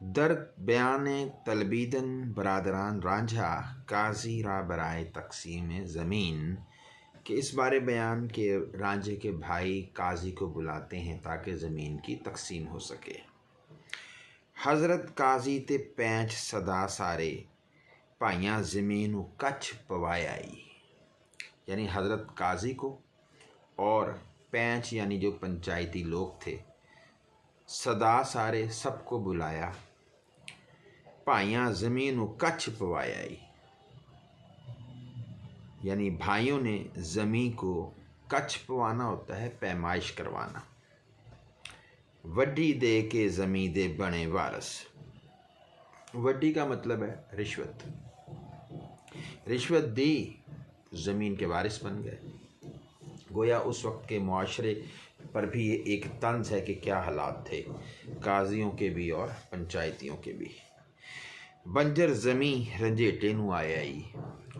दर बयान तलबीदन बरादरान रांझा काजी रा बराए तकसीम ज़मीन कि इस बारे बयान के रांझे के भाई काजी को बुलाते हैं ताकि ज़मीन की तकसीम हो सके। हज़रत काजी ते पैंच सदा सारे भाइयां ज़मीन कच्छ पवाई, यानी हज़रत काजी को और पैंच यानी जो पंचायती लोग थे सदा सारे सबको बुलाया, भाइयां ज़मीन कच्छ पवाई, यानी भाइयों ने ज़मीन को कच्छ पवाना होता है पैमाइश करवाना। वड्डी दे के ज़मीन दे बने वारस, वड्डी का मतलब है रिश्वत, रिश्वत दी ज़मीन के वारिस बन गए। गोया उस वक्त के मुआशरे पर भी ये एक तंज है कि क्या हालात थे काजियों के भी और पंचायतियों के भी। बंजर ज़मीन रंजेटे नू आई,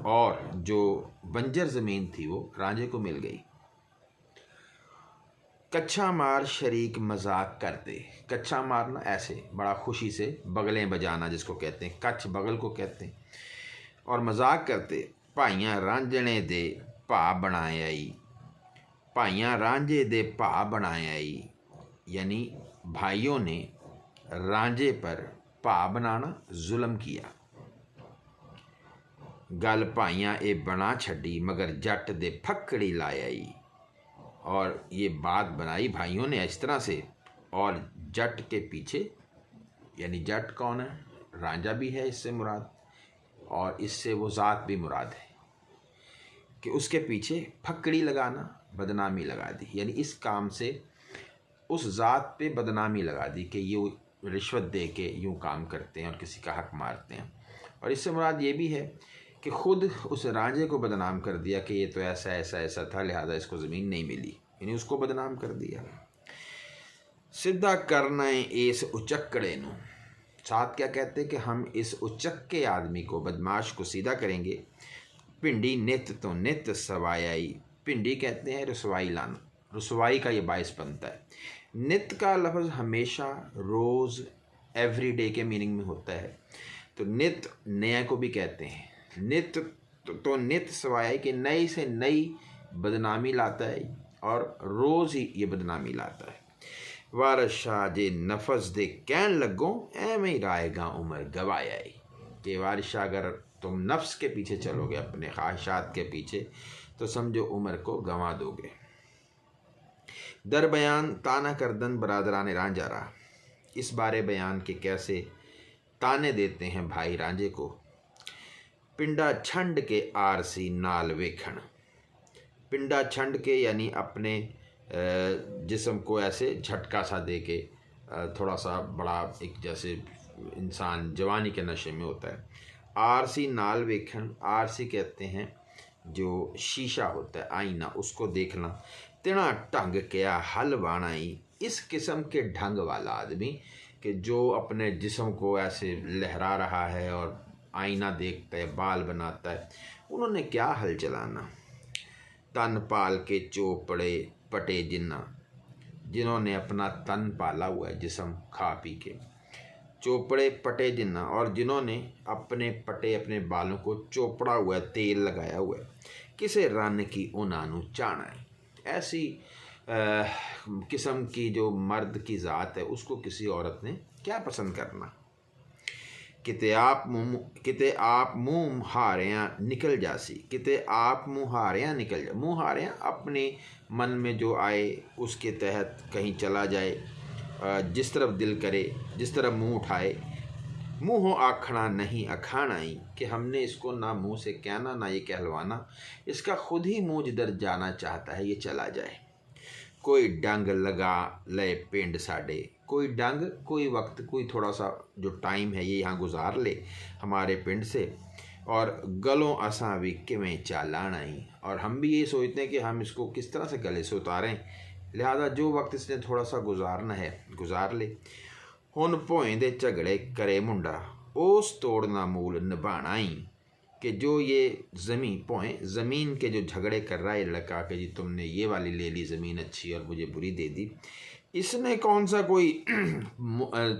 और जो बंजर ज़मीन थी वो रांझे को मिल गई। कच्चा मार शरीक मजाक करते, कच्चा मारना ऐसे बड़ा खुशी से बगलें बजाना जिसको कहते हैं, कच्छ बगल को कहते हैं, और मजाक करते भाइयां रांझणे दे भा बनाए आई, भाइयां रांझे दे भा बनाए आई, यानी भाइयों ने रांझे पर भा बनाना जुल्म किया। गल भाइयां ए बना छड़ी मगर जट दे फक्कड़ी लाए आई, और ये बात बनाई भाइयों ने इस तरह से, और जट के पीछे, यानी जट कौन है, रांझा भी है इससे मुराद, और इससे वो ज़ात भी मुराद है कि उसके पीछे फक्कड़ी लगाना बदनामी लगा दी, यानी इस काम से उस ज़ात पे बदनामी लगा दी कि ये रिश्वत दे के यूँ काम करते हैं और किसी का हक मारते हैं। और इससे मुराद ये भी है कि ख़ुद उस रांझे को बदनाम कर दिया कि ये तो ऐसा ऐसा ऐसा था लिहाजा इसको ज़मीन नहीं मिली, यानी उसको बदनाम कर दिया। सीधा करना इस उचक्कड़े नू, साथ क्या कहते कि हम इस उचक्के आदमी को, बदमाश को सीधा करेंगे। भिंडी नित तो नित सवाई, भिंडी कहते हैं रसवाई लाना, रसवाई का ये बायस बनता है। नित का लफ्ज़ हमेशा, रोज़, एवरीडे के मीनिंग में होता है, तो नित नया को भी कहते हैं। नित तो नित सवाई कि नई से नई बदनामी लाता है और रोज़ ही ये बदनामी लाता है। वारस शाह जे नफस दे कहन लगो एवं ही रायगा उम्र गवाया, कि वारिस शाह अगर तुम नफ्स के पीछे चलोगे, अपने ख्वाहिशात के पीछे, तो समझो उम्र को गंवा दोगे। दर बयान ताना करदन बरादरान रांझा रहा, इस बारे बयान के कैसे ताने देते हैं भाई रांझे को। पिंडा छंड के आरसी नाल वेखण, पिंडा छंड के यानी अपने जिस्म को ऐसे झटका सा दे के, थोड़ा सा बड़ा एक जैसे इंसान जवानी के नशे में होता है। आरसी नाल वेखण, आरसी कहते हैं जो शीशा होता है, आईना, उसको देखना। तिना ढंग क्या हल वाणाई, इस किस्म के ढंग वाला आदमी कि जो अपने जिस्म को ऐसे लहरा रहा है और आईना देखता है, बाल बनाता है, उन्होंने क्या हल चलाना। तन पाल के चोपड़े पटे जिन्ना, जिन्होंने अपना तन पाला हुआ है, जिस्म खा पी के, चोपड़े पटे जिन्ना, और जिन्होंने अपने पटे अपने बालों को चोपड़ा हुआ है, तेल लगाया हुआ है। किसे रन की उन्होंने चाहना है, ऐसी किस्म की जो मर्द की ज़ात है उसको किसी औरत ने क्या पसंद करना। किते आप मुँह हारियाँ निकल जासी, किते आप मुँह हारियाँ निकल जा, मुँह हारियाँ अपने मन में जो आए उसके तहत कहीं चला जाए, जिस तरफ दिल करे, जिस तरफ मुँह उठाए। मुँह आखना नहीं अखाना ही, कि हमने इसको ना मुँह से कहना ना ये कहलवाना, इसका खुद ही मुँह जिधर जाना चाहता है ये चला जाए। कोई डंग लगा ले पिंड साडे, कोई डंग, कोई वक्त, कोई थोड़ा सा जो टाइम है ये यहाँ गुजार ले हमारे पिंड से, और गलों असा भी किमें चालाना ही, और हम भी ये सोचते हैं कि हम इसको किस तरह से गले से उतारें, लिहाजा जो वक्त इसने थोड़ा सा गुजारना है गुजार ले। हुन भोएं दे झगड़े करे मुंडा, ओस तोड़ना मूल निभाना ही, कि जो ये ज़मीन पोएं, ज़मीन के जो झगड़े कर रहा है लड़का कि जी तुमने ये वाली ले ली ज़मीन अच्छी और मुझे बुरी दे दी, इसने कौन सा कोई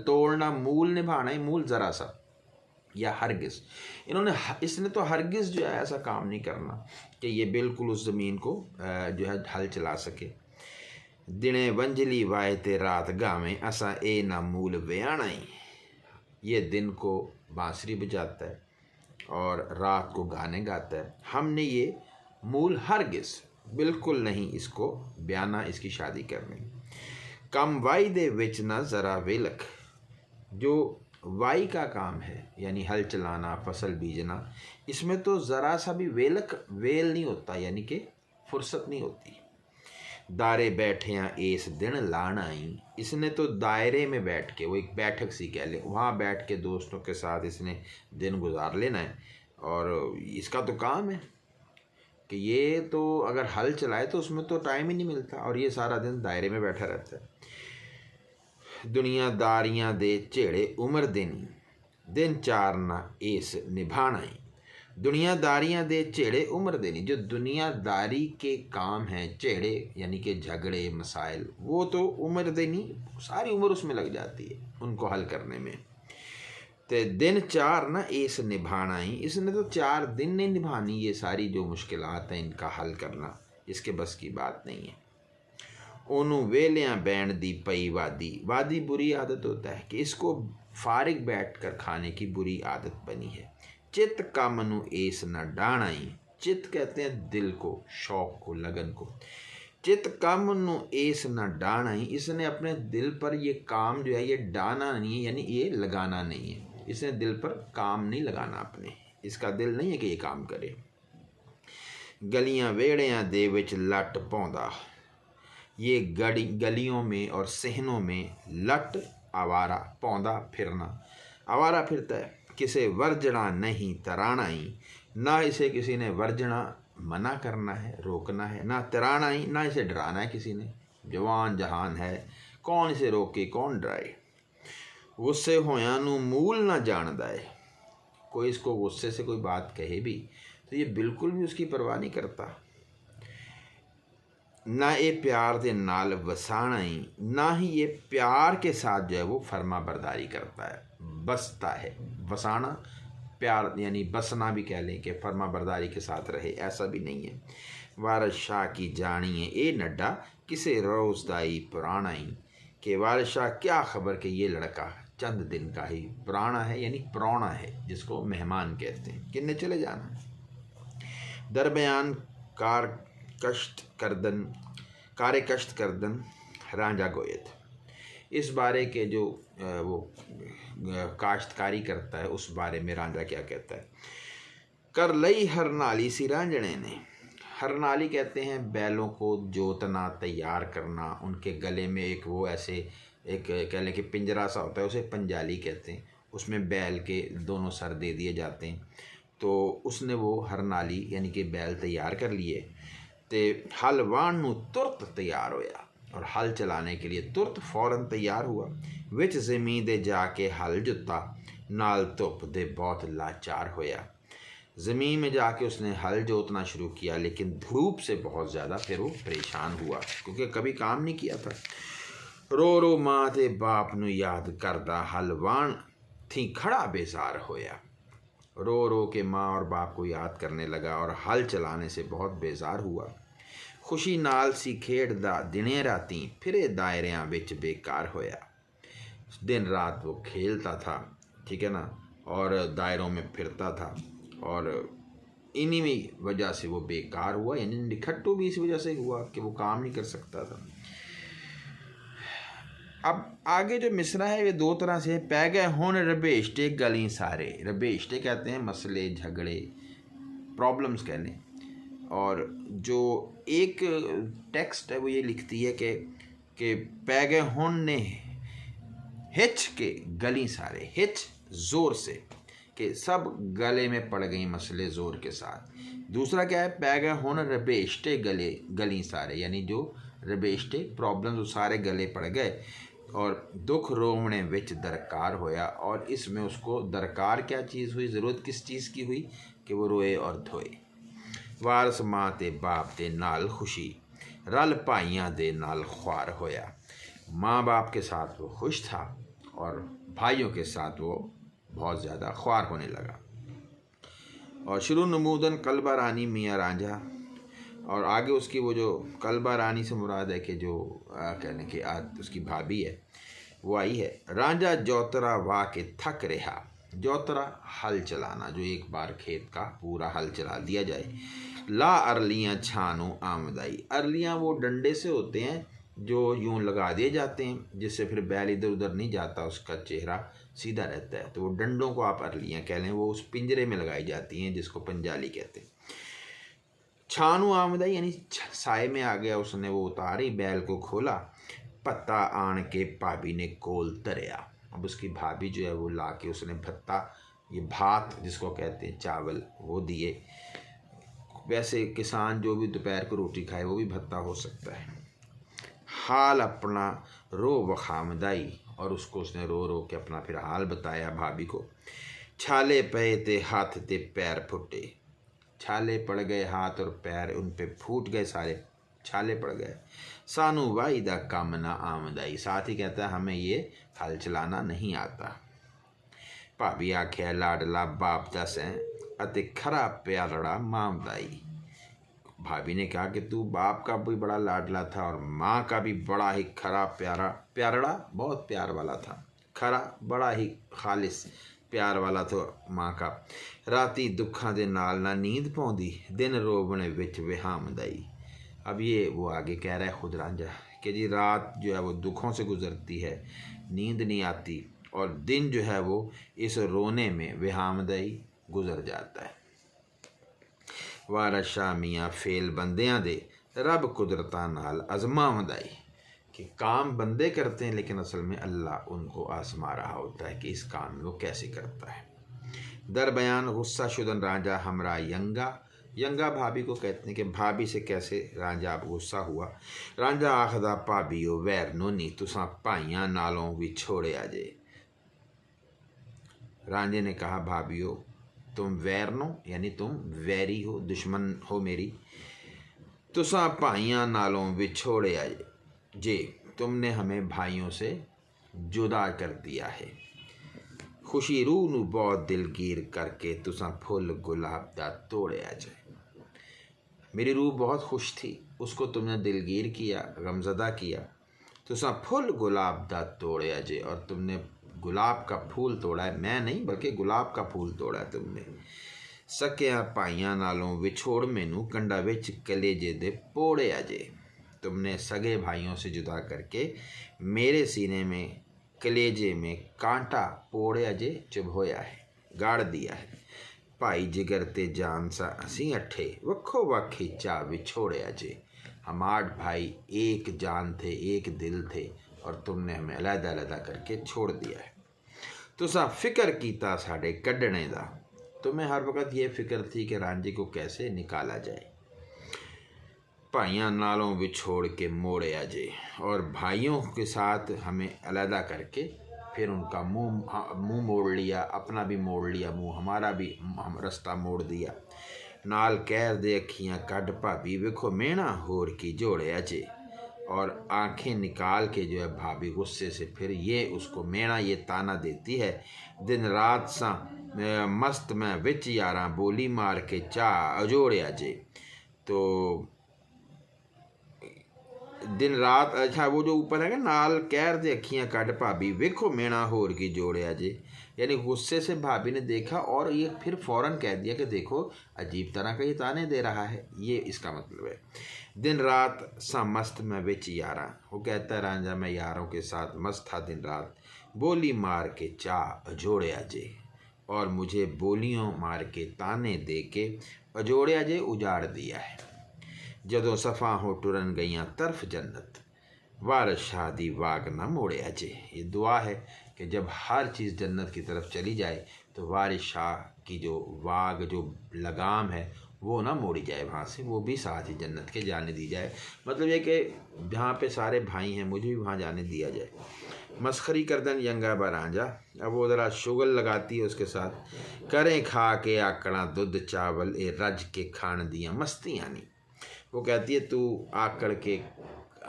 तोड़ना मूल निभाना है, मूल ज़रा सा या हरगिज़ इसने तो हरगिज़ जो है ऐसा काम नहीं करना कि ये बिल्कुल उस ज़मीन को जो है हल चला सके। दिने वंजली वाए ते रात गावें असा ए ना मूल व्याणा ही। ये दिन को बांसुरी बजाता है और रात को गाने गाता है। हमने ये मूल हरगिज़ बिल्कुल नहीं इसको बयाना, इसकी शादी करनी। कम वाई दे विच ना ज़रा वेलक, जो वाई का काम है यानी हल चलाना, फसल बीजना, इसमें तो ज़रा सा भी वेल नहीं होता, यानी कि फुर्सत नहीं होती। दायरे बैठियाँ इस दिन लाना आई, इसने तो दायरे में बैठ के, वो एक बैठक सी कह ले, वहाँ बैठ के दोस्तों के साथ इसने दिन गुजार लेना है। और इसका तो काम है कि ये तो अगर हल चलाए तो उसमें तो टाइम ही नहीं मिलता, और ये सारा दिन दायरे में बैठा रहता है। दुनियादारियां दे झेड़े उम्र देनी, दिन चार ना इस निभाना ही। दुनियादारियां दे झेड़े उम्र देनी, जो दुनियादारी के काम हैं, झेड़े यानी कि झगड़े मसाइल, वो तो उम्र देनी, सारी उम्र उसमें लग जाती है उनको हल करने में। तो दिन चार ना इस निभाना ही, इसने तो 4 दिन नहीं निभानी ये सारी जो मुश्किलात हैं इनका हल करना, इसके बस की बात नहीं है। ओनू वेलियाँ बैण दी पई वादी, वादी बुरी आदत होता है कि इसको फारिग बैठ कर खाने की बुरी आदत बनी है। चित कम नू एस न डाणाई, चित कहते हैं दिल को, शौक को, लगन को। चित कम नू एस न डाणाई, इसने अपने दिल पर ये काम जो है ये डाना नहीं है, यानी ये लगाना नहीं है। इसने दिल पर काम नहीं लगाना अपने, इसका दिल नहीं है कि ये काम करे। गलियां वेड़ियां दे विच लट पौंदा, ये गलियों में और सहनों में लट आवारा, पौंदा फिरना, आवारा फिरता है। किसे वर्जना नहीं तराना ही, ना इसे किसी ने वर्जना मना करना है, रोकना है, ना तराना ही, ना इसे डराना है किसी ने। जवान जहान है, कौन इसे रोके कौन डराए। गुस्से होया नू मूल ना जानदा है, कोई इसको गुस्से से कोई बात कहे भी तो ये बिल्कुल भी उसकी परवाह नहीं करता। ना ये प्यार के नाल वसाना ही, ना ही ये प्यार के साथ जो है वो फर्मा बरदारी करता है, बसता है। वसाना प्यार यानी बसना भी कह लें कि फर्मा बरदारी के साथ रहे, ऐसा भी नहीं है। वारिस शाह की जानी है ए नड्डा, किसे रोजदाई पुराना ही, कि वारिस शाह क्या खबर कि ये लड़का चंद दिन का ही पुराना है, यानी पुराना है, जिसको मेहमान कहते हैं, किन्ने चले जाना। दरबयान कार कष्ट करदन रांझा गोयत, इस बारे के जो वो काश्तकारी करता है उस बारे में रांझा क्या कहता है। कर लई हरनाली सी रांझणे ने, हरनाली कहते हैं बैलों को जोतना, तैयार करना, उनके गले में एक वो ऐसे एक कह लें कि पिंजरा सा होता है, उसे पंजाली कहते हैं, उसमें बैल के दोनों सर दे दिए जाते हैं। तो उसने वो हरनाली यानी कि बैल तैयार कर लिए, ते हल वाहन नू तुरत तैयार होया, और हल चलाने के लिए तुरत फौरन तैयार हुआ। विच ज़मीन दे जाके हल जुता, नाल धुप दे बहुत लाचार होया। ज़मीन में जाके उसने हल जोतना शुरू किया, लेकिन धूप से बहुत ज़्यादा फिर वो परेशान हुआ, क्योंकि कभी काम नहीं किया था। रो रो माँ ते बाप नू याद करदा, हल वाहन थी खड़ा बेजार होया। रो रो के माँ और बाप को याद करने लगा और हल चलाने से बहुत बेजार हुआ। खुशी नाल सी खेड़दा दिने राती, फिरे दायरियां विच बेकार होया। दिन रात वो खेलता था, ठीक है ना, और दायरों में फिरता था, और इन्हीं वजह से वो बेकार हुआ, यानी निखट्टू भी इस वजह से हुआ कि वो काम नहीं कर सकता था। अब आगे जो मिसरा है ये 2 तरह से, पै गए हुण रबेशटे गली सारे। रबेशटे कहते हैं मसले, झगड़े, प्रॉब्लम्स कह लें। और जो एक टेक्स्ट है वो ये लिखती है कि पै गए हुण ने हिच के गली सारे, हिच ज़ोर से, कि सब गले में पड़ गई मसले ज़ोर के साथ। दूसरा क्या है, पै गए हुण रबेशटे गली सारे, यानी जो रबेशटे प्रॉब्लम्स वो सारे गले पड़ गए, और दुख रोवणे विच दरकार होया, और इसमें उसको दरकार क्या चीज़ हुई, ज़रूरत किस चीज़ की हुई कि वो रोए और धोए। वारस माँ ते बाप दे नाल खुशी, रल भाइयां दे नाल ख्वार होया। माँ बाप के साथ वो खुश था और भाइयों के साथ वो बहुत ज़्यादा ख्वार होने लगा। और शुरू नमूदन कलबा रानी मियाँ रांझा, और आगे उसकी वो जो कलबा रानी से मुराद है कि जो कहने की उसकी भाभी है वो आई है। रांझा जोतरा वाह के थक रहा। जोतरा हल चलाना, जो एक बार खेत का पूरा हल चला दिया जाए। ला अरलियाँ छानो आमदाई। अरलियाँ वो डंडे से होते हैं जो यूं लगा दिए जाते हैं जिससे फिर बैल इधर उधर नहीं जाता, उसका चेहरा सीधा रहता है, तो वो डंडों को आप अरलियाँ कह लें। वो उस पिंजरे में लगाई जाती हैं जिसको पंजाली कहते हैं। छानू आमदाई यानी साए में आ गया, उसने वो उतारी, बैल को खोला। पत्ता आन के भाभी ने कोल तरिया। अब उसकी भाभी जो है वो ला के उसने भत्ता, ये भात जिसको कहते हैं चावल, वो दिए। वैसे किसान जो भी दोपहर को रोटी खाए वो भी भत्ता हो सकता है। हाल अपना रो वखामदाई, और उसको उसने रो रो के अपना फिर हाल बताया भाभी को। छाले पे ते हाथ ते पैर फुटे। छाले पड़ गए हाथ और पैर, उन पे फूट गए, सारे छाले पड़ गए। सानू वाई दा काम ना आमदाई, साथ ही कहता है हमें ये हल चलाना नहीं आता। भाभी आख्या लाडला बाप दस है अति खरा प्यारड़ा मामदाई। भाभी ने कहा कि तू बाप का भी बड़ा लाडला था और माँ का भी बड़ा ही खरा प्यारा, प्यारड़ा बहुत प्यार वाला था, खरा बड़ा ही खालिस प्यार वाला तो माँ का। राती दुखा दे नाल ना नींद पौंदी, दिन रोवने विच विहामदाई। अब ये वो आगे कह रहा है खुद रांझा कि जी रात जो है वो दुखों से गुजरती है, नींद नहीं आती, और दिन जो है वो इस रोने में विहामदाई गुजर जाता है। वारशा मियाँ फेल बंदियां दे रब कुदरता नाल अजमावदाई, कि काम बंदे करते हैं लेकिन असल में अल्लाह उनको आजमा रहा होता है कि इस काम में वो कैसे करता है। दर बयान गुस्सा शुदन रांझा हमरा यंगा। यंगा भाभी को कहते हैं कि भाभी से कैसे रांझा अब गुस्सा हुआ। रांझा आखदा भाभीओ वैर नोनी तुसा भाइयां नालों भी छोड़े अजे। रांझे ने कहा भाभीओ तुम वैर नो यानी तुम वैरी हो, दुश्मन हो मेरी। तुसा भाइयां नालों भी छोड़े अजे, जे तुमने हमें भाइयों से जुदा कर दिया है। खुशी रूह नू बहुत दिलगीर करके तुसा फुल गुलाब दा तोड़े अजे। मेरी रूह बहुत खुश थी, उसको तुमने दिलगीर किया, गमज़दा किया। तुसा फुल गुलाब दा तोड़े अजे, और तुमने गुलाब का फूल तोड़ा है, मैं नहीं बल्कि गुलाब का फूल तोड़ा है तुमने। सकिया भाइयां नालों विछोड़ मैनू कंडा विच कलेजे दे पोड़े अजे। तुमने सगे भाइयों से जुदा करके मेरे सीने में कलेजे में कांटा पोड़े अजे चुभोया है, गाड़ दिया है। भाई जिगर ते जान सा असी अठे वक्खो वक्खी चा विछोड़े अजे। हम 8 भाई एक जान थे, एक दिल थे, और तुमने हमें अलहदा अलहदा करके छोड़ दिया है। तुसा फिक्र कीता साढ़े कढ़ने दा, तुम्हें हर वक्त ये फिक्र थी कि रांझे को कैसे निकाला जाए। भाइयों नालों विछोड़ के मोड़े अजे, और भाइयों के साथ हमें अलहदा करके फिर उनका मुंह मोड़ लिया, अपना भी मोड़ लिया मुंह, हमारा भी रास्ता मोड़ दिया। नाल कैर दे अखियाँ कढ़ भाभी वेखो मेहना होर की जोड़े अजे, और आंखें निकाल के जो है भाभी गुस्से से फिर ये उसको मेहना ये ताना देती है। दिन रात सा मस्त मैं विच यारा बोली मार के चा अजोड़े अजे। तो दिन रात, अच्छा वो जो ऊपर है नाल कहर दे अखियाँ कढ़ भाभी वेखो मेहना होर की जोड़े अजे, यानी गुस्से से भाभी ने देखा और ये फिर फौरन कह दिया कि देखो अजीब तरह का ये ताने दे रहा है, ये इसका मतलब है। दिन रात सा मस्त मैं विच यारा, वो कहता है रांझा मैं यारों के साथ मस्त था दिन रात। बोली मार के चा अजोड़े अजे, और मुझे बोलियों मार के ताने दे के अजोड़े अजे उजाड़ दिया है। जदों सफ़ा हो टुरन गईयां तरफ जन्नत, वारस शादी वाग न मोड़े अजे। ये दुआ है कि जब हर चीज़ जन्नत की तरफ चली जाए तो वारिस शाह की जो वाग जो लगाम है वो ना मोड़ी जाए वहाँ से, वो भी साथ ही जन्नत के जाने दी जाए। मतलब ये कि जहाँ पे सारे भाई हैं मुझे भी वहाँ जाने दिया जाए। मस्खरी करदन यंगा बरांझा, अब वो ज़रा शुगल लगाती है उसके साथ। करें खा के आकड़ा दुध चावल ए रज के खान दियाँ मस्तियाँ नहीं। वो कहती है तू आकड़ के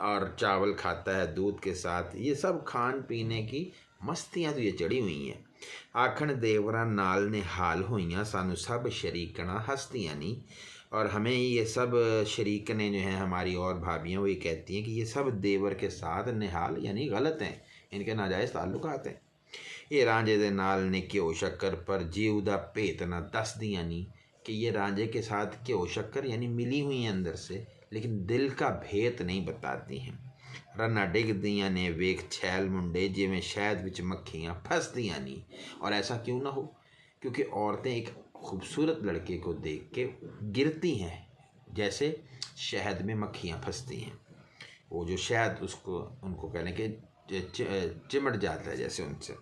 और चावल खाता है दूध के साथ। ये सब खान पीने की मस्तियाँ तो ये चढ़ी हुई हैं। आखण देवरा नाल ने हाल हुईयाँ सानू सब शरीकना हस्तियाँ नहीं। और हमें ये सब शरीकने जो हैं हमारी और भाभियाँ, वो ये कहती हैं कि ये सब देवर के साथ निहाल यानी गलत हैं, इनके नाजायज़ ताल्लुकात हैं। ये रांझे दे नाल ने घ्यो शक्कर पर जीव दा भेत ना दसदियाँ नहीं, कि ये रांझे के साथ घ्यो शक्कर यानी मिली हुई हैं अंदर से, लेकिन दिल का भेत नहीं बताती हैं। रन्ना डिगदियाँ ने वेख छैल मुंडे जिमें शहद विच मक्खियाँ फंसदियाँ नहीं। और ऐसा क्यों ना हो, क्योंकि औरतें एक खूबसूरत लड़के को देख के गिरती हैं जैसे शहद में मक्खियाँ फंसती हैं। वो जो शहद उसको उनको कहने के चिमट जाता है जैसे उनसे।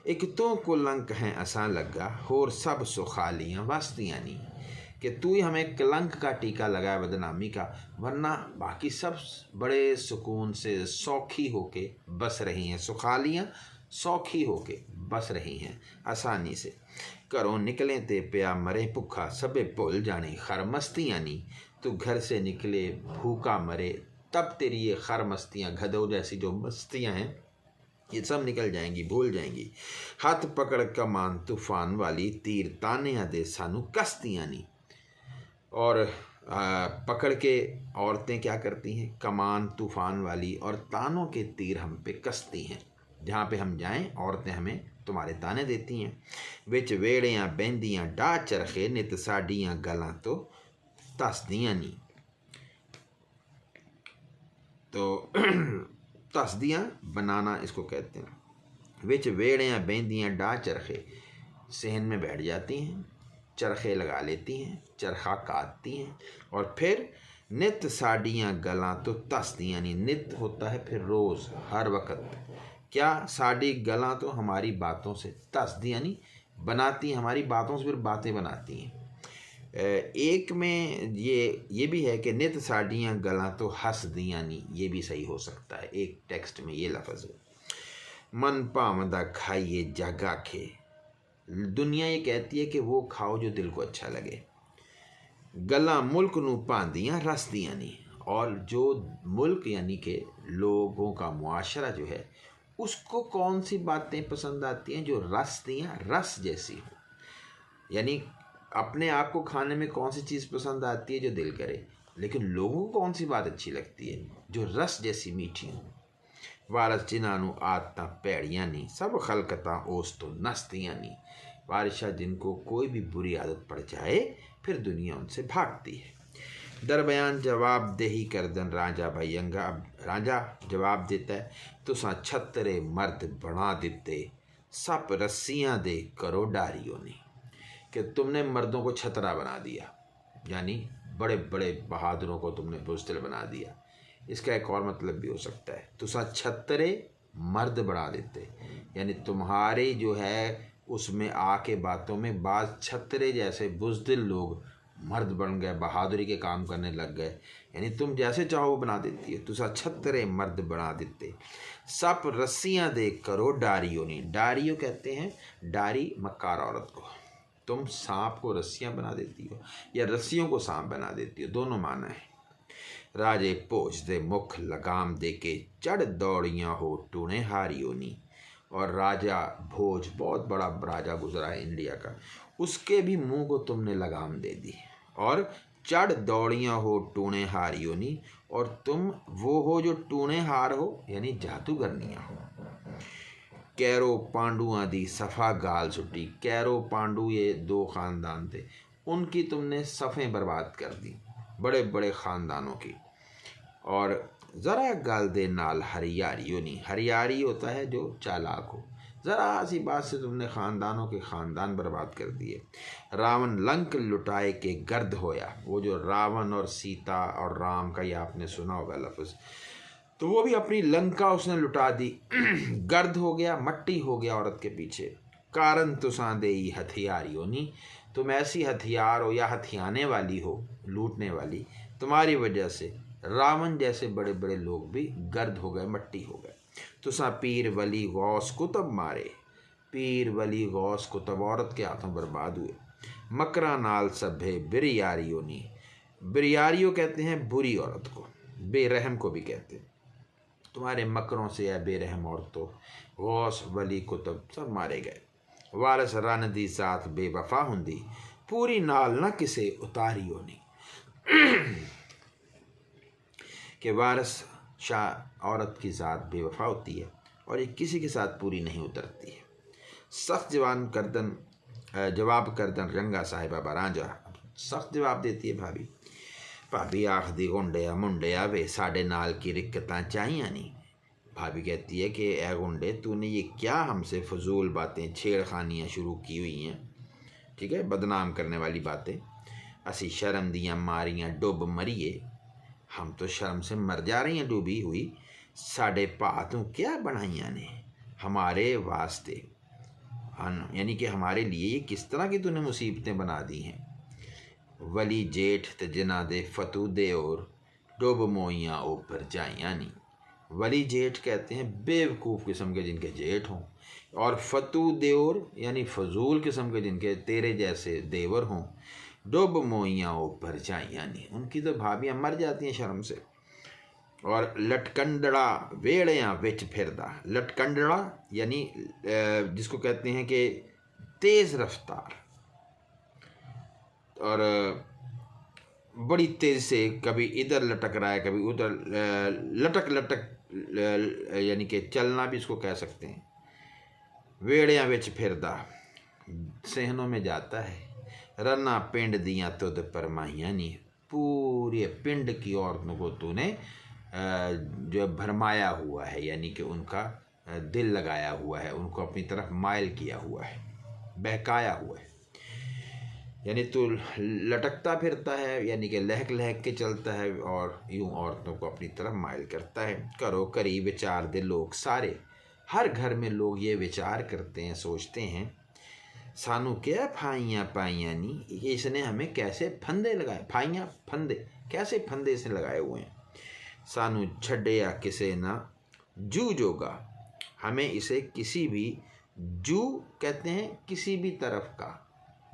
एक तो कुलंक हैं असा लगा होर सब सुखालियाँ वस्तियाँ नहीं, कि तू ही हमें कलंक का टीका लगाया बदनामी का, वरना बाकी सब बड़े सुकून से सौखी होके बस रही हैं। सुखालियाँ सौखी होके बस रही हैं आसानी से। घरों निकले ते पिया मरे भुखा सबे भुल जाने खर मस्तियाँ नहीं। तू घर से निकले भूखा मरे तब तेरी ये खर मस्तियाँ, गधों जैसी जो मस्तियाँ हैं, ये सब निकल जाएंगी, भूल जाएंगी। हाथ पकड़ कमान तूफान वाली तीर तानिया दे सानू कस्तियाँ नहीं। और पकड़ के औरतें क्या करती हैं, कमान तूफान वाली और तानों के तीर हम पे कसती हैं। जहाँ पे हम जाएं औरतें हमें तुम्हारे ताने देती हैं। विच वेड़ियाँ बहंदियाँ डा चरखे नित साडियाँ गलां तो तसदियाँ नहीं। तो तसदियाँ बनाना इसको कहते हैं। विच वेड़ियाँ बहंदियाँ डा चरखे, सहन में बैठ जाती हैं, चरखे लगा लेती हैं, चरखा काटती हैं। और फिर नित साडियाँ गलां तो तसदियाँ नहीं। नित होता है फिर रोज़, हर वक्त। क्या साड़ी गलां तो हमारी बातों से, तसदियाँ नहीं बनाती हैं, हमारी बातों से फिर बातें बनाती हैं। एक में ये भी है कि नित साड़ियाँ गलां तो हंसदियाँ नहीं, ये भी सही हो सकता है। एक टेक्स्ट में ये लफ्ज़ है। मन भावदा खाइए जग आखे, दुनिया ये कहती है कि वो खाओ जो दिल को अच्छा लगे। गला मुल्क नू भांदियाँ रसदियाँ नहीं, और जो मुल्क यानी कि लोगों का मुआशरा जो है उसको कौन सी बातें पसंद आती हैं, जो रसदियाँ रस जैसी हो। यानी अपने आप को खाने में कौन सी चीज़ पसंद आती है जो दिल करे, लेकिन लोगों को कौन सी बात अच्छी लगती है जो रस जैसी मीठी हो। वारस जिन्होंने आदतां भैड़ियाँ नहीं सब खलकतां उस तो नसदियाँ नहीं। बारिशा जिनको कोई भी बुरी आदत पड़ जाए फिर दुनिया उनसे भागती है। दरबयान जवाब देही करदन राजा भयंगा। अब राजा जवाब देता है, तुसा छत्तरे मर्द बना दिते सप रस्सियाँ दे करो डारियों ने, कि तुमने मर्दों को छतरा बना दिया, यानी बड़े बड़े बहादुरों को तुमने बुज़दिल बना दिया। इसका एक और मतलब भी हो सकता है, तुसा छत्तरे मर्द बढ़ा देते, यानी तुम्हारे जो है उसमें आके बातों में बाज छत्तरे जैसे बुज़दिल लोग मर्द बन गए, बहादुरी के काम करने लग गए। यानी तुम जैसे चाहो वो बना देती है। तुसा छत्तरे मर्द बना देते सप रस्सियाँ दे करो डारियों ने। डारियों कहते हैं डारी मक्कार औरत को। तुम सांप को रस्सियाँ बना देती हो या रस्सियों को सांप बना देती हो, दोनों माना है। राजे पोच दे मुख लगाम दे के चढ़ दौड़ियाँ हो टूणे हारियों नी। और राजा भोज बहुत बड़ा राजा गुजरा है इंडिया का, उसके भी मुंह को तुमने लगाम दे दी। और चढ़ दौड़ियाँ हो टूणे हारियों नी, और तुम वो हो जो टूणे हार हो, यानी जादूगरनियाँ हो। कैरो पांडुआं दी सफ़ा गाल सुटी। कैरो पांडु ये दो ख़ानदान थे, उनकी तुमने सफ़ें बर्बाद कर दी, बड़े बड़े ख़ानदानों की। और ज़रा गाल दे नाल हरियारियों नहीं। हरियारी होता है जो चालाक हो। ज़रा सी बात से तुमने ख़ानदानों के ख़ानदान बर्बाद कर दिए। रावण लंक लुटाए के गर्द होया। वो जो रावण और सीता और राम का ये आपने सुना होगा लफ्ज़, तो वो भी अपनी लंका उसने लुटा दी, गर्द हो गया, मट्टी हो गया औरत के पीछे। कारण तुसां दे हथियारियों नहीं, तुम ऐसी हथियार हो या हथियाने वाली हो, लूटने वाली, तुम्हारी वजह से रावण जैसे बड़े बड़े लोग भी गर्द हो गए, मट्टी हो गए। तुसा पीर वली गौस कुतब मारे। पीर वली गौस कुतब औरत के हाथों बर्बाद हुए। मकरा नाल सभे बिरियारियों नहीं। बिरियारियों कहते हैं बुरी औरत को। बेरहम को भी कहते हैं। तुम्हारे मकरों से या बेरहम औरतों, गौस वली कुतुब सब मारे गए। वारस रन दी साथ बेवफा हुंदी, पूरी नाल ना किसे उतारी होनी। कि वारस शाह औरत की ज़ात बेवफा होती है और ये किसी के साथ पूरी नहीं उतरती है। सख्त जवाब करदन रंगा साहिबा बरांजा, सख्त जवाब देती है भाभी। भाभी आखदी गुंडिया मुंडिया वे साढ़े नाल की रिक्कतां चाहिए नहीं। भाभी कहती है कि ए गुंडे, तूने ये क्या हमसे फजूल बातें छेड़खानियाँ शुरू की हुई हैं, ठीक है, बदनाम करने वाली बातें। असी शर्म दियाँ मारियाँ डुब मरिए, हम तो शर्म से मर जा रही हैं डूबी हुई। साढ़े भा तू क्या बनाइया ने हमारे वास्ते, यानी कि हमारे लिए ये किस तरह की तूने मुसीबतें बना दी हैं। वली जेठ ते जिना दे फतू दे और डुब मोइयाँ ऊपर जाइयाँ नहीं। वली जेठ कहते हैं बेवकूफ़ किस्म के जिनके जेठ हों, और फतू देवर यानी फजूल किस्म के जिनके तेरे जैसे देवर हों। डुब मोइयाँ ऊपर जाइयाँ नहीं, उनकी तो भाभियाँ मर जाती हैं शर्म से। और लटकंडड़ा वेड़ियाँ विच फिरदा, लटकंडड़ा यानी जिसको कहते हैं कि तेज़ रफ्तार, और बड़ी तेज़ से कभी इधर लटक रहा है कभी उधर, लटक लटक यानी कि चलना भी इसको कह सकते हैं। वेड़ियाँ विच फिरदा सहनों में जाता है, रन्ना पिंड दियाँ तुद परमाइयाँ नहीं, पूरे पिंड की औरतों को तूने जो भरमाया हुआ है, यानी कि उनका दिल लगाया हुआ है, उनको अपनी तरफ मायल किया हुआ है, बहकाया हुआ है। यानी तू लटकता फिरता है, यानी कि लहक लहक के चलता है और यूं औरतों को अपनी तरफ मायल करता है। करो करी विचार दे लोग सारे, हर घर में लोग ये विचार करते हैं, सोचते हैं सानू क्या फाइयाँ पाइयाँ नहीं, इसने हमें कैसे फंदे लगाए, फाइयाँ फंदे, कैसे फंदे इसने लगाए हुए हैं। सानू छड़िया किसे ना जू जोगा, हमें इसे किसी भी, जू कहते हैं किसी भी तरफ का,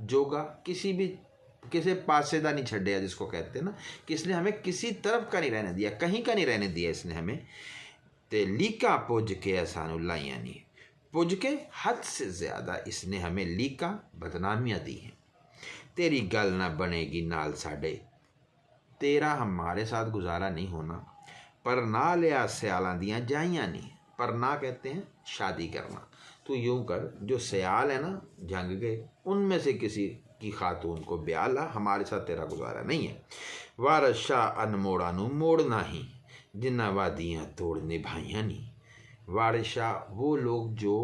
जोगा किसी पासेदा नहीं छड़िया जिसको कहते हैं ना, कि इसने हमें किसी तरफ का नहीं रहने दिया, कहीं का नहीं रहने दिया इसने हमें। ते लीका पुज के सानू लाइया नहीं, पुज के हद से ज़्यादा इसने हमें लीका बदनामियाँ दी हैं। तेरी गल ना बनेगी नाल साडे, तेरा हमारे साथ गुजारा नहीं होना। पर ना लिया सयालों दियाँ जाइयाँ नहीं, पर ना कहते हैं शादी करना। तो यूँ कर, जो सयाल है ना जंग गए, उनमें से किसी की खातून को ब्याह ला, हमारे साथ तेरा गुजारा नहीं है। वारस शाह अनमोड़ा नू मोड़ना ही, जिन्ना वादियाँ तोड़ निभाइयाँ नहीं। वारिस शाह वो लोग जो,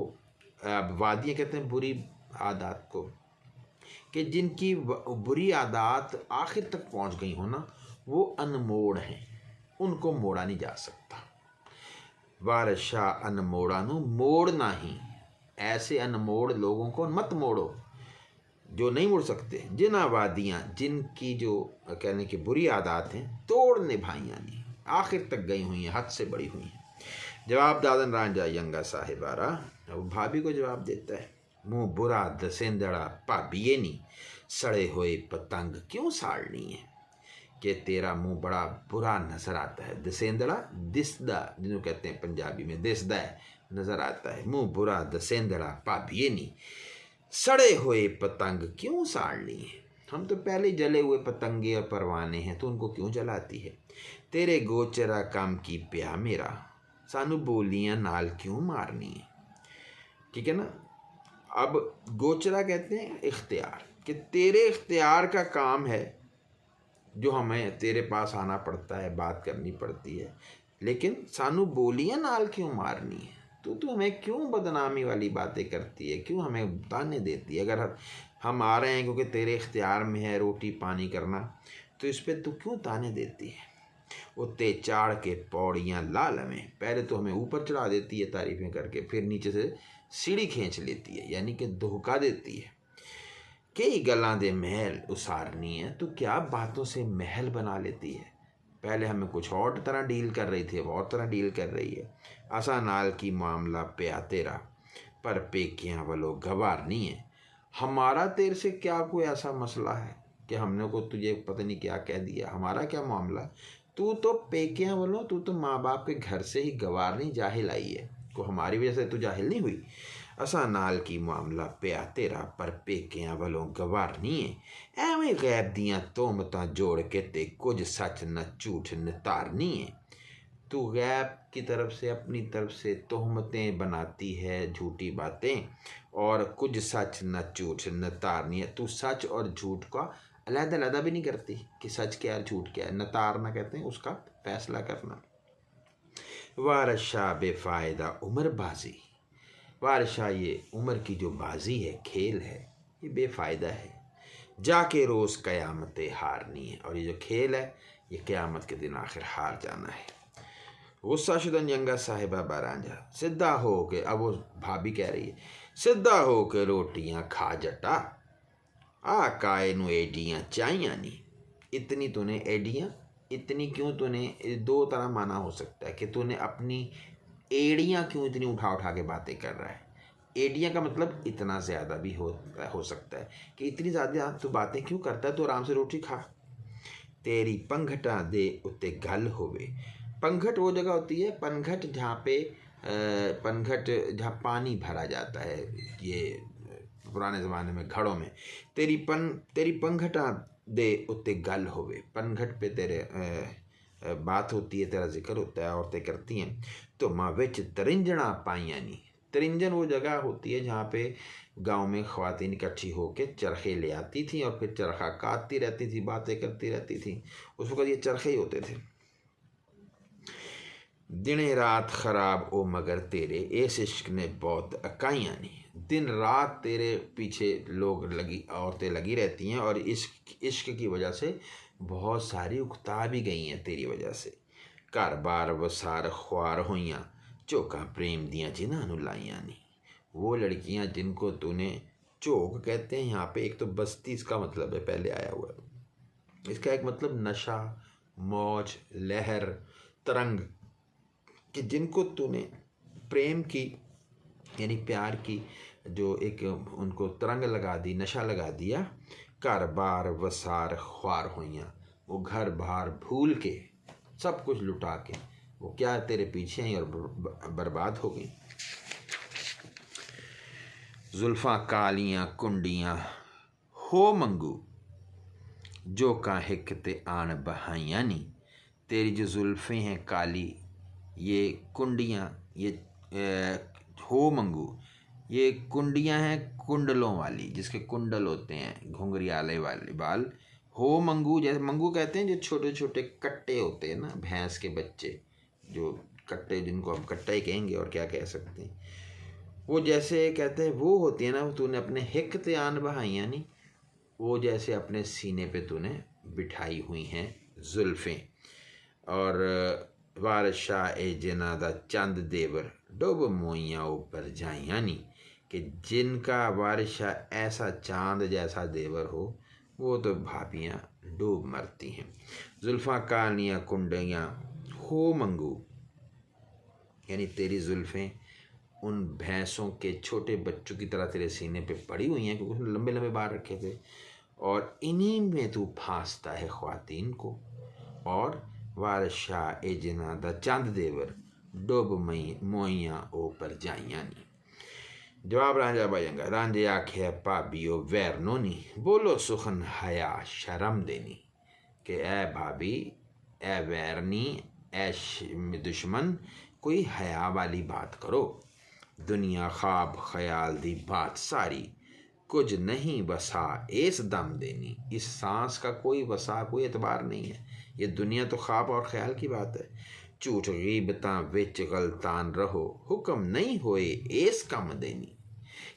वादियाँ कहते हैं बुरी आदत को, कि जिनकी बुरी आदत आखिर तक पहुंच गई हो ना, वो अनमोड़ हैं, उनको मोड़ा नहीं जा सकता। वारिस शाह अनमोड़ा नू मोड़ना ही, ऐसे अनमोड़ लोगों को मत मोड़ो जो नहीं मुड़ सकते। जिना वादियाँ, जिनकी जो कहने की बुरी आदत हैं, तोड़ निभाइयाँ नहीं, आखिर तक गई हुई हैं, हद से बड़ी हुई हैं। जवाब दादन रांझा यंगा साहिबारा, भाभी को जवाब देता है, मुँह बुरा दसेंदड़ा भाभीए नी, सड़े हुए पतंग क्यों साड़नी है। कि तेरा मुँह बड़ा बुरा नज़र आता है, दसेंदड़ा दिसदा जिन्हों कहते हैं पंजाबी में, दिसदा है नज़र आता है, मुँह बुरा दसेंदड़ा भाभीए नी, सड़े हुए पतंग क्यों साड़नी है। हम तो पहले जले हुए पतंगे और परवाने हैं, तो उनको क्यों जलाती है। तेरे गोचरा काम की प्या मेरा, सानू बोलियां नाल क्यों मारनी है। ठीक है ना। अब गोचरा कहते हैं इख्तियार, कि तेरे इख्तियार का काम है जो हमें तेरे पास आना पड़ता है, बात करनी पड़ती है, लेकिन सानू बोलियां नाल क्यों मारनी है। तो हमें क्यों बदनामी वाली बातें करती है, क्यों हमें ताने देती है। अगर हम आ रहे हैं क्योंकि तेरे इख्तियार में है रोटी पानी करना, तो इस पर तू क्यों ताने देती है। उत्ते चाड़ के पौड़ियाँ ला लवें, पहले तो हमें ऊपर चढ़ा देती है तारीफ़ें करके, फिर नीचे से सीढ़ी खींच लेती है, यानी कि धोखा देती है। कई गल्लां दे महल उसारनी है, तो क्या बातों से महल बना लेती है। पहले हमें कुछ और तरह डील कर रही थी, अब और तरह डील कर रही है। असा नाल की मामला प्या तेरा, पर पेकियाँ वालों गवार नहीं है। हमारा तेरे से क्या कोई ऐसा मसला है कि हमने को तुझे पता नहीं क्या कह दिया, हमारा क्या मामला। तू तो पेकियाँ बोलो, तू तो माँ बाप के घर से ही गवार नहीं जाहिल आई है, को हमारी वजह से तू जाहिल नहीं हुई। असा नाल की मामला पिया तेरा, पर पेकियाँ वालों गवार नहीं है। एवें गैब दियाँ तोहमतां जोड़ के ते कुछ सच न झूठ नितारनी है। तू गैब की तरफ से, अपनी तरफ से तोहमतें बनाती है, झूठी बातें, और कुछ सच न झूठ नितारनी है। तू सच और झूठ का अलग-अलग भी नहीं करती कि सच क्या है झूठ क्या है। नतारना कहते हैं उसका फैसला करना। वारशाह बेफ़ायदा उम्र बाजी, वारशाह ये उम्र की जो बाजी है, खेल है, ये बेफ़ायदा है। जाके रोज़ क़यामत हारनी है, और ये जो खेल है ये क़यामत के दिन आखिर हार जाना है। गुस्सा शुदन यंगा साहिबा बारांजा, सीधा हो के, अब वो भाभी कह रही है, सीधा हो के रोटियाँ खा जटा, आ काए नू एडियाँ चाहिए नहीं। इतनी तूने एडियाँ, इतनी क्यों तूने, दो तरह माना हो सकता है कि तूने अपनी एड़ियाँ क्यों इतनी उठा उठा के बातें कर रहा है। एड़ियाँ का मतलब इतना ज़्यादा भी हो सकता है कि इतनी ज़्यादा तू बातें क्यों करता है, तो आराम से रोटी खा। तेरी पंघटा दे उत्ते गल होवे। पंघट वो जगह होती है, पनघट जहाँ पे पनघट जहाँ पानी भरा जाता है, ये पुराने ज़माने में घड़ों में। तेरी पंघटा दे उत्ते गल होवे। पनघट पे तेरे बात होती है, तेरा जिक्र होता है, औरतें करती हैं। तो माँ विच तरिंजणा पाइयां नहीं। तरिंजन वो जगह होती है जहाँ पे गांव में ख्वातीन इकट्ठी होकर चरखे ले आती थी और फिर चरखा काटती रहती थी, बातें करती रहती थी। उस वक्त ये चरखे ही होते थे। दिने रात खराब ओ मगर तेरे, इस इश्क ने बहुत अकाइयाँ नहीं। दिन रात तेरे पीछे लोग औरतें लगी रहती हैं, और इश्क की वजह से बहुत सारी उकता भी गई हैं तेरी वजह से। घर बार वसार ख्वार होइयाँ, झोंका प्रेम दियाँ जिन्हां नूं लाइयां नहीं। वो लड़कियां जिनको तूने, झोंक कहते हैं यहाँ पे, एक तो बस्ती इसका मतलब है, पहले आया हुआ है। इसका एक मतलब नशा, मौज, लहर, तरंग, कि जिनको तूने प्रेम की यानी प्यार की जो एक उनको तरंग लगा दी, नशा लगा दिया। घर बार वसार ख्वार होइयाँ, वो घर बार भूल के, सब कुछ लुटा के, वो क्या तेरे पीछे हैं और बर्बाद हो गई। जुल्फ़ां कालियाँ कुंडियाँ हो मंगू, जो का हिक ते आन बहाइयाँ नी। तेरी जो जुल्फ़ें हैं काली, ये कुंडियाँ, ये हो मंगू, ये कुंडियाँ हैं कुंडलों वाली, जिसके कुंडल होते हैं, घुंघरियाले वाले बाल। हो मंगू, जैसे मंगू कहते हैं जो छोटे छोटे कट्टे होते हैं ना, भैंस के बच्चे, जो कट्टे, जिनको हम कट्टा ही कहेंगे और क्या कह सकते हैं, वो जैसे कहते हैं वो होती है ना। तूने अपने हिक ते आन बहाइयाँ नहीं, वो जैसे अपने सीने पे तूने बिठाई हुई हैं जुल्फ़ें। और वारशाह ए जिना दा चंद देवर, डुब मोइयाँ ऊपर जाइयाँ नहीं, कि जिनका वारशाह ऐसा चांद जैसा देवर हो, वो तो भाभियाँ डूब मरती हैं। जुल्फ़ां कालियाँ कुंडियाँ हो मंगू, यानी तेरी जुल्फ़ें उन भैंसों के छोटे बच्चों की तरह तेरे सीने पे पड़ी हुई हैं, क्योंकि उसने लंबे लंबे बाल रखे थे, और इन्हीं में तू फांसता है ख्वातीन को। और वारशाह ए जिना दा चंद देवर, डुब मोइयाँ ऊपर जाइयाँ नी। जवाब रांझा बजंगा। रांझे आखे भाभीओ वैरनो नी, बोलो सुखन हया शर्म देनी, कि ए भाभी, ए वैरनी, ए दुश्मन, कोई हया वाली बात करो। दुनिया ख्वाब ख्याल दी बात सारी, कुछ नहीं बसा इस दम देनी। इस सांस का कोई वसा, कोई एतबार नहीं है। ये दुनिया तो ख्वाब और ख्याल की बात है। झूठ गीबतां विच गलतान रहो, हुक्म नहीं होए इस कम देनी।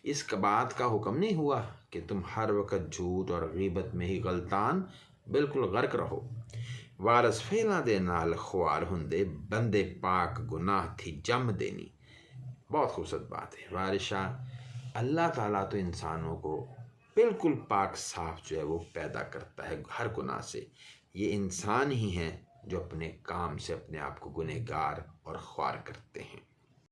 इस बात का हुक्म नहीं हुआ कि तुम हर वक्त झूठ और गीबत में ही गलतान, बिल्कुल गर्क रहो। वारस फेला दे नाल ख्वार हुंदे, बंदे पाक गुनाह थी जम देनी। बहुत खूबसूरत बात है। वारिशाह, अल्लाह ताला तो इंसानों को बिल्कुल पाक साफ जो है वो पैदा करता है हर गुनाह से। ये इंसान ही हैं जो अपने काम से अपने आप को गुनहगार और ख्वार करते हैं।